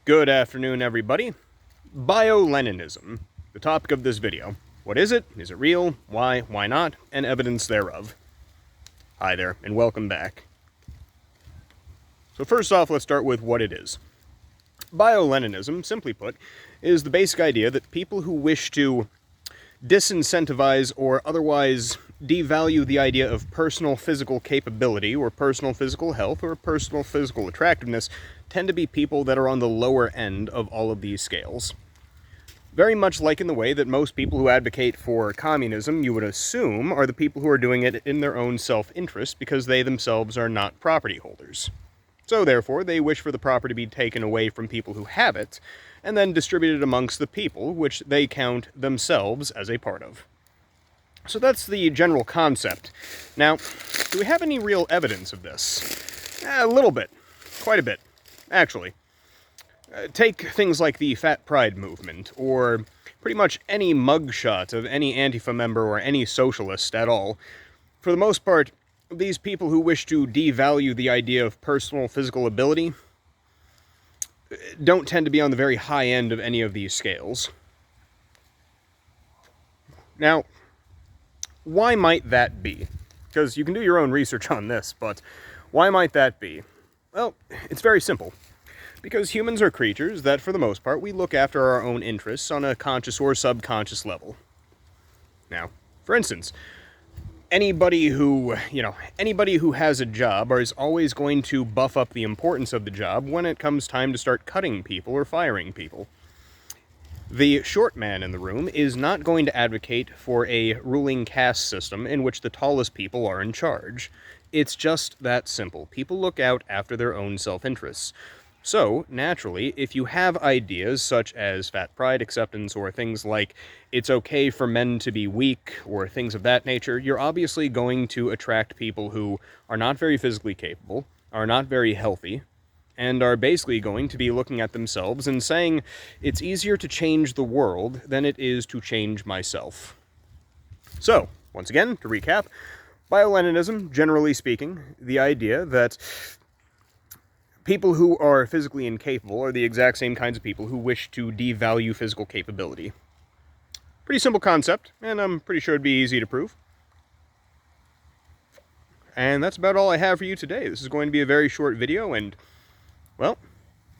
Good afternoon, everybody. Bioleninism, the topic of this video. What is it? Is it real? Why not? And evidence thereof. Hi there, and welcome back. So first off, let's start with what it is. Bioleninism, simply put, is the basic idea that people who wish to disincentivize or otherwise devalue the idea of personal physical capability or personal physical health or personal physical attractiveness tend to be people that are on the lower end of all of these scales. Very much like in the way that most people who advocate for communism, you would assume, are the people who are doing it in their own self-interest because they themselves are not property holders. So therefore, they wish for the property to be taken away from people who have it, and then distributed amongst the people, which they count themselves as a part of. So that's the general concept. Now, do we have any real evidence of this? A little bit. Quite a bit, actually. Take things like the Fat Pride movement, or pretty much any mugshot of any Antifa member or any socialist at all. For the most part, these people who wish to devalue the idea of personal physical ability don't tend to be on the very high end of any of these scales. Now, why might that be? Because you can do your own research on this, but why might that be? Well, it's very simple. Because humans are creatures that, for the most part, we look after our own interests on a conscious or subconscious level. Now, for instance, anybody who has a job is always going to buff up the importance of the job when it comes time to start cutting people or firing people. The short man in the room is not going to advocate for a ruling caste system in which the tallest people are in charge. It's just that simple. People look out after their own self-interests. So, naturally, if you have ideas such as fat pride acceptance or things like it's okay for men to be weak or things of that nature, you're obviously going to attract people who are not very physically capable, are not very healthy, and are basically going to be looking at themselves and saying, it's easier to change the world than it is to change myself. So, once again, to recap, Bioleninism, generally speaking, the idea that people who are physically incapable are the exact same kinds of people who wish to devalue physical capability. Pretty simple concept, and I'm pretty sure it'd be easy to prove. And that's about all I have for you today. This is going to be a very short video, and, well,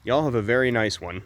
y'all have a very nice one.